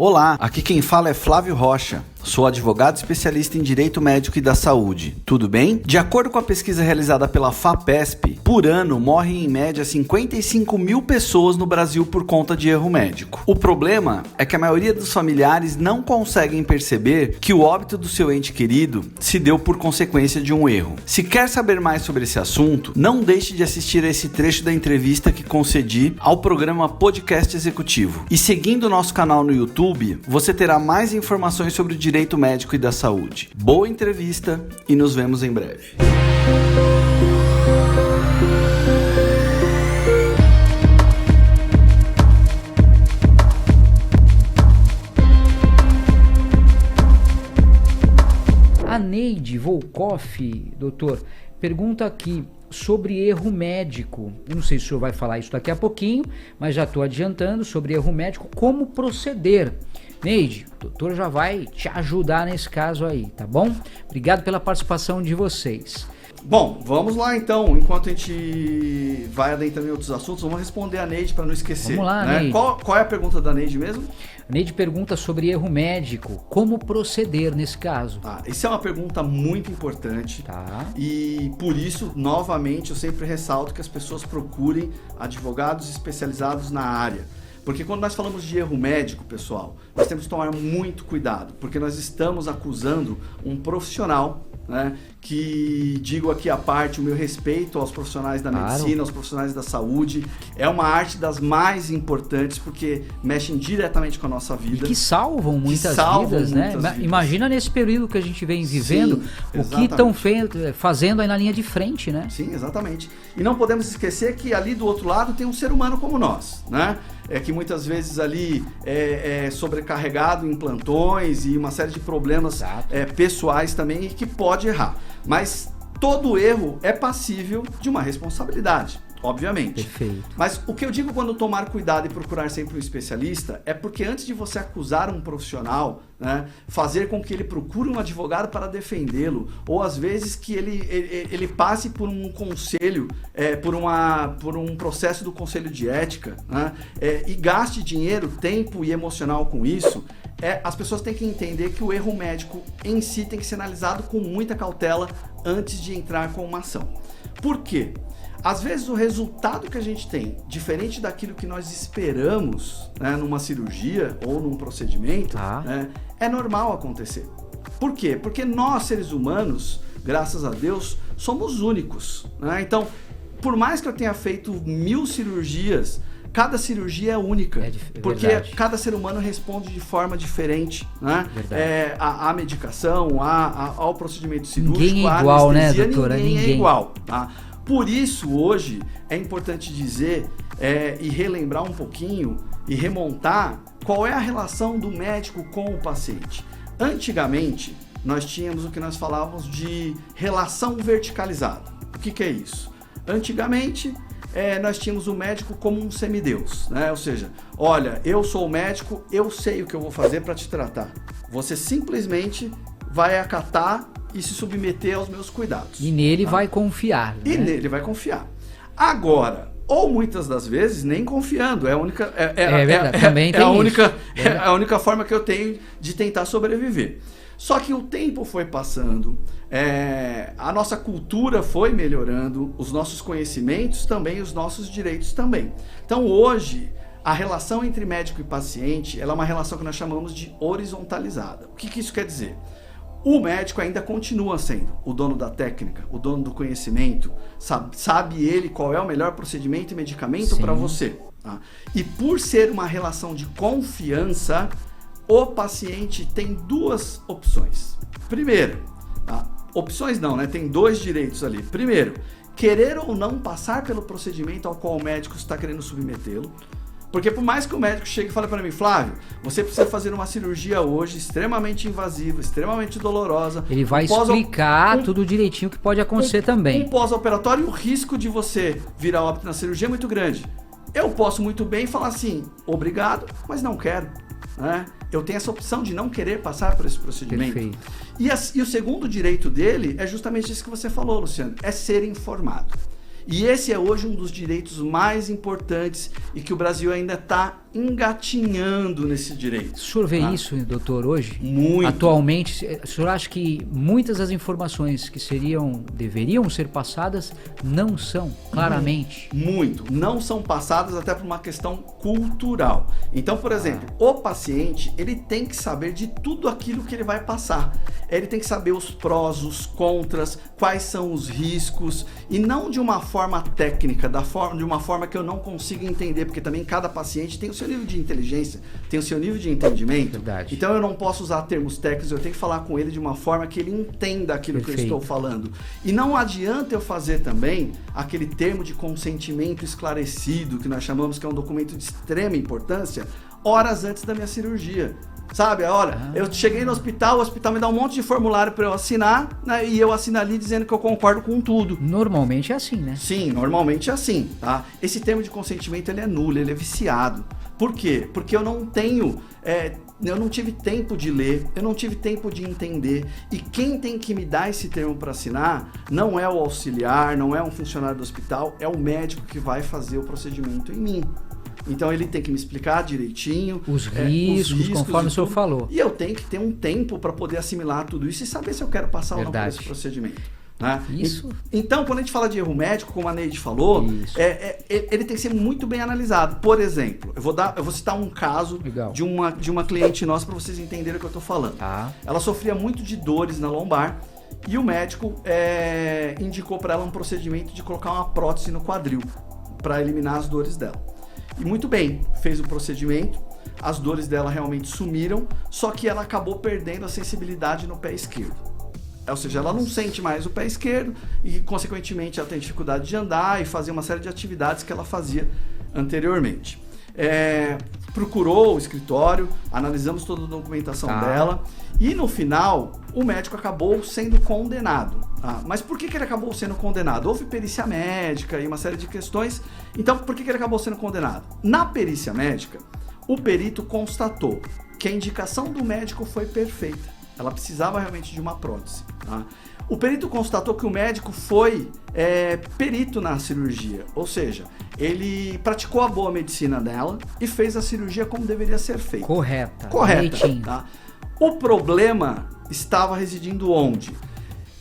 Olá, aqui quem fala é Flávio Rocha. Sou advogado especialista em Direito Médico e da Saúde. Tudo bem? De acordo com a pesquisa realizada pela FAPESP, por ano morrem em média 55 mil pessoas no Brasil por conta de erro médico. O problema é que a maioria dos familiares não conseguem perceber que o óbito do seu ente querido se deu por consequência de um erro. Se quer saber mais sobre esse assunto, não deixe de assistir a esse trecho da entrevista que concedi ao programa Podcast Executivo. E seguindo o nosso canal no YouTube, você terá mais informações sobre o Direito Médico e da Saúde. Boa entrevista e nos vemos em breve. A Neide Volkoff, doutor, pergunta aqui sobre erro médico. Eu não sei se o senhor vai falar isso daqui a pouquinho, mas já estou adiantando sobre erro médico, como proceder. Neide, o doutor já vai te ajudar nesse caso aí, tá bom? Obrigado pela participação de vocês. Bom, vamos lá então, enquanto a gente vai adentrando em outros assuntos, vamos responder a Neide para não esquecer. Vamos lá, né? Neide. Qual é a pergunta da Neide mesmo? A Neide pergunta sobre erro médico, como proceder nesse caso. Isso é uma pergunta muito importante. E por isso, novamente, eu sempre ressalto que as pessoas procurem advogados especializados na área. Porque quando nós falamos de erro médico, pessoal, nós temos que tomar muito cuidado, porque nós estamos acusando um profissional, né, que, digo aqui à parte, o meu respeito aos profissionais da medicina, aos profissionais da saúde. É uma arte das mais importantes, porque mexem diretamente com a nossa vida. E que salvam muitas vidas, né? Imagina nesse período que a gente vem vivendo, o que estão fazendo aí na linha de frente, né? Sim, exatamente. E não podemos esquecer que ali do outro lado tem um ser humano como nós, né? Que muitas vezes ali é sobrecarregado em plantões e uma série de problemas pessoais também, e que pode errar. Mas todo erro é passível de uma responsabilidade, obviamente. Perfeito. Mas o que eu digo quando tomar cuidado e procurar sempre um especialista é porque antes de você acusar um profissional, né, fazer com que ele procure um advogado para defendê-lo, ou às vezes que ele passe por um conselho, por um processo do conselho de ética, né, e gaste dinheiro, tempo e emocional com isso, as pessoas têm que entender que o erro médico em si tem que ser analisado com muita cautela antes de entrar com uma ação. Por quê? Às vezes o resultado que a gente tem, diferente daquilo que nós esperamos, né, numa cirurgia ou num procedimento, né, é normal acontecer. Por quê? Porque nós, seres humanos, graças a Deus, somos únicos, né? Então, por mais que eu tenha feito 1000 cirurgias, cada cirurgia é única, porque cada ser humano responde de forma diferente, né? A medicação, ao procedimento cirúrgico, ninguém é igual, anestesia, né, doutora? Ninguém é igual, tá? Por isso, hoje, é importante dizer e relembrar um pouquinho e remontar qual é a relação do médico com o paciente. Antigamente, nós tínhamos o que nós falávamos de relação verticalizada. O que é isso? Antigamente, nós tínhamos o médico como um semideus, né? Ou seja, olha, eu sou o médico, eu sei o que eu vou fazer para te tratar. Você simplesmente vai acatar e se submeter aos meus cuidados. E nele vai confiar. Né? E nele vai confiar. Agora, ou muitas das vezes, nem confiando. É a única, a única forma que eu tenho de tentar sobreviver. Só que o tempo foi passando, a nossa cultura foi melhorando, os nossos conhecimentos também, os nossos direitos também. Então hoje, a relação entre médico e paciente, ela é uma relação que nós chamamos de horizontalizada. O que isso quer dizer? O médico ainda continua sendo o dono da técnica, o dono do conhecimento, sabe ele qual é o melhor procedimento e medicamento para você. Tá? E por ser uma relação de confiança, o paciente tem duas opções. Primeiro, opções não, né? Tem dois direitos ali. Primeiro, querer ou não passar pelo procedimento ao qual o médico está querendo submetê-lo. Porque por mais que o médico chegue e fale para mim, Flávio, você precisa fazer uma cirurgia hoje extremamente invasiva, extremamente dolorosa. Ele vai explicar tudo direitinho que pode acontecer também. Um pós-operatório, o risco de você virar óbito na cirurgia é muito grande. Eu posso muito bem falar assim, obrigado, mas não quero. Né? Eu tenho essa opção de não querer passar por esse procedimento. Perfeito. E o segundo direito dele é justamente isso que você falou, Luciano, é ser informado. E esse é hoje um dos direitos mais importantes e que o Brasil ainda está engatinhando nesse direito. O senhor vê isso, doutor, hoje? Muito. Atualmente, o senhor acha que muitas das informações que deveriam ser passadas não são, claramente? Muito. Não são passadas até por uma questão cultural. Então, por exemplo, o paciente, ele tem que saber de tudo aquilo que ele vai passar. Ele tem que saber os prós, os contras, quais são os riscos, e não de uma forma técnica, de uma forma que eu não consigo entender, porque também cada paciente tem o seu nível de inteligência, tem o seu nível de entendimento. Verdade. Então eu não posso usar termos técnicos, eu tenho que falar com ele de uma forma que ele entenda aquilo que eu estou falando. E não adianta eu fazer também aquele termo de consentimento esclarecido, que nós chamamos que é um documento de extrema importância, horas antes da minha cirurgia. Sabe, olha, eu cheguei no hospital, o hospital me dá um monte de formulário para eu assinar, né, e eu assino ali dizendo que eu concordo com tudo. Normalmente é assim, né? Sim, normalmente é assim, tá? Esse termo de consentimento, ele é nulo, ele é viciado. Por quê? Porque eu não tive tempo de ler, eu não tive tempo de entender, e quem tem que me dar esse termo para assinar não é o auxiliar, não é um funcionário do hospital, é o médico que vai fazer o procedimento em mim. Então ele tem que me explicar direitinho os riscos conforme o senhor falou. E eu tenho que ter um tempo para poder assimilar tudo isso e saber se eu quero passar ou não por esse procedimento. Né? Isso. Então, quando a gente fala de erro médico, como a Neide falou, ele tem que ser muito bem analisado. Por exemplo, eu vou citar um caso de uma cliente nossa para vocês entenderem o que eu estou falando. Ela sofria muito de dores na lombar e o médico indicou para ela um procedimento de colocar uma prótese no quadril para eliminar as dores dela. E muito bem, fez o procedimento, as dores dela realmente sumiram, só que ela acabou perdendo a sensibilidade no pé esquerdo. Ou seja, ela não sente mais o pé esquerdo e, consequentemente, ela tem dificuldade de andar e fazer uma série de atividades que ela fazia anteriormente. Procurou o escritório, analisamos toda a documentação dela e, no final, o médico acabou sendo condenado. Mas por que ele acabou sendo condenado? Houve perícia médica e uma série de questões. Então, por que ele acabou sendo condenado? Na perícia médica, o perito constatou que a indicação do médico foi perfeita. Ela precisava realmente de uma prótese. O perito constatou que o médico foi perito na cirurgia, ou seja, ele praticou a boa medicina dela e fez a cirurgia como deveria ser feita. Correta. Tá? O problema estava residindo onde?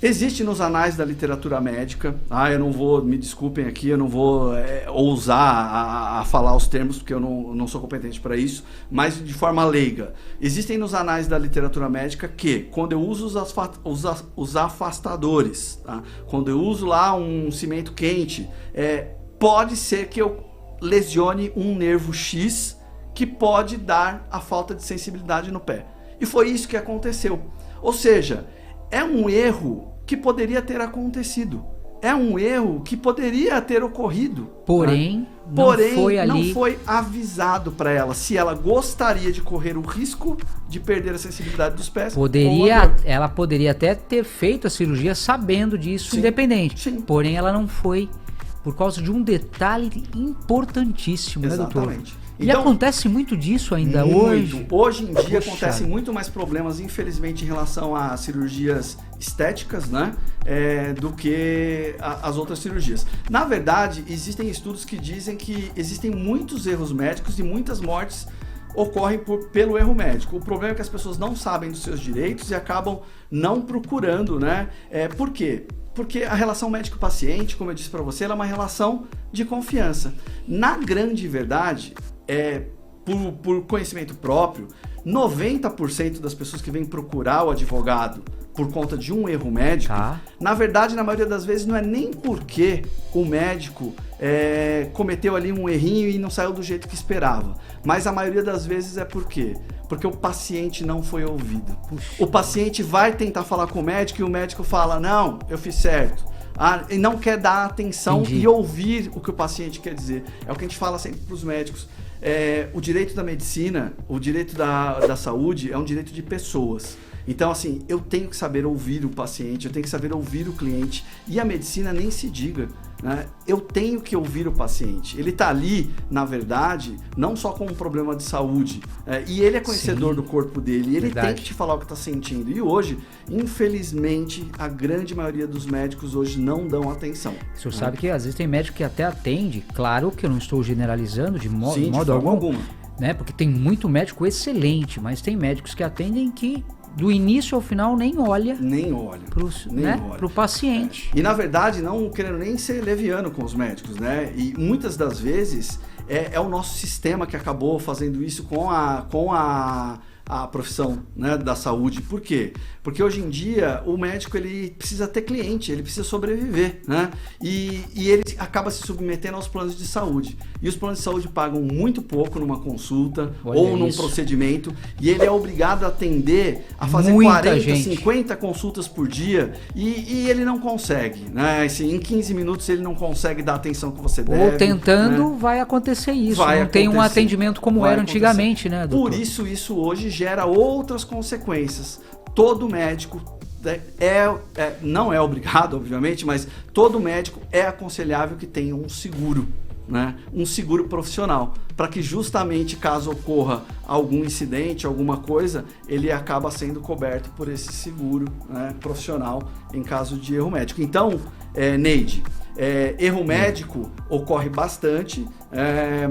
Existe nos anais da literatura médica, eu não vou, me desculpem aqui, eu não vou ousar a falar os termos, porque eu não sou competente para isso, mas de forma leiga. Existem nos anais da literatura médica que, quando eu uso os afastadores, tá? Quando eu uso lá um cimento quente, pode ser que eu lesione um nervo X que pode dar a falta de sensibilidade no pé. E foi isso que aconteceu. Ou seja, é um erro que poderia ter acontecido. É um erro que poderia ter ocorrido. Porém, não foi avisado para ela se ela gostaria de correr o risco de perder a sensibilidade dos pés. Ela poderia até ter feito a cirurgia sabendo disso, independente. Sim. Porém, ela não foi por causa de um detalhe importantíssimo, né, doutor? Exatamente. E então, acontece muito disso ainda hoje? Hoje em dia acontecem muito mais problemas, infelizmente, em relação a cirurgias estéticas, né? Do que as outras cirurgias. Na verdade, existem estudos que dizem que existem muitos erros médicos e muitas mortes ocorrem pelo erro médico. O problema é que as pessoas não sabem dos seus direitos e acabam não procurando, né? Por quê? Porque a relação médico-paciente, como eu disse para você, ela é uma relação de confiança. Na grande verdade, por conhecimento próprio, 90% das pessoas que vêm procurar o advogado por conta de um erro médico, na verdade, na maioria das vezes, não é nem porque o médico cometeu ali um errinho e não saiu do jeito que esperava. Mas a maioria das vezes é por quê? Porque o paciente não foi ouvido. O paciente vai tentar falar com o médico e o médico fala, não, eu fiz certo. E não quer dar atenção e ouvir o que o paciente quer dizer. É o que a gente fala sempre para os médicos. O direito da medicina, o direito da saúde é um direito de pessoas. Então, assim, eu tenho que saber ouvir o paciente, eu tenho que saber ouvir o cliente. E a medicina nem se diga, né? Eu tenho que ouvir o paciente. Ele está ali, na verdade, não só com um problema de saúde. E ele é conhecedor do corpo dele. E ele tem que te falar o que está sentindo. E hoje, infelizmente, a grande maioria dos médicos hoje não dão atenção. O senhor sabe que às vezes tem médico que até atende, claro que eu não estou generalizando de modo algum. né? Porque tem muito médico excelente, mas tem médicos que atendem que do início ao final nem olha pro paciente. E na verdade, não querendo nem ser leviano com os médicos, né? E muitas das vezes é o nosso sistema que acabou fazendo isso com a profissão, né, da saúde. Por quê? Porque hoje em dia o médico ele precisa ter cliente, ele precisa sobreviver, né? E ele acaba se submetendo aos planos de saúde. E os planos de saúde pagam muito pouco numa consulta ou num procedimento, e ele é obrigado a atender, a fazer 40, 50 consultas por dia, e ele não consegue, né? Assim, em 15 minutos ele não consegue dar a atenção que você deve. Ou tentando, né? Vai acontecer isso. Não tem um atendimento como era antigamente, né, doutor? Por isso hoje gera outras consequências. Todo médico não é obrigado, obviamente, mas todo médico é aconselhável que tenha um seguro, né? Um seguro profissional, para que justamente caso ocorra algum incidente, alguma coisa, ele acaba sendo coberto por esse seguro, né, profissional em caso de erro médico. Então, Neide, erro médico ocorre bastante,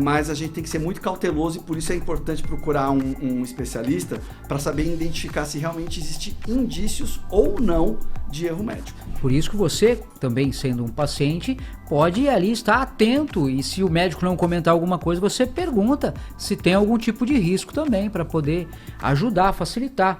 mas a gente tem que ser muito cauteloso e por isso é importante procurar um especialista para saber identificar se realmente existem indícios ou não de erro médico. Por isso que você, também sendo um paciente, pode ali estar atento e se o médico não comentar alguma coisa, você pergunta se tem algum tipo de risco também para poder ajudar, facilitar.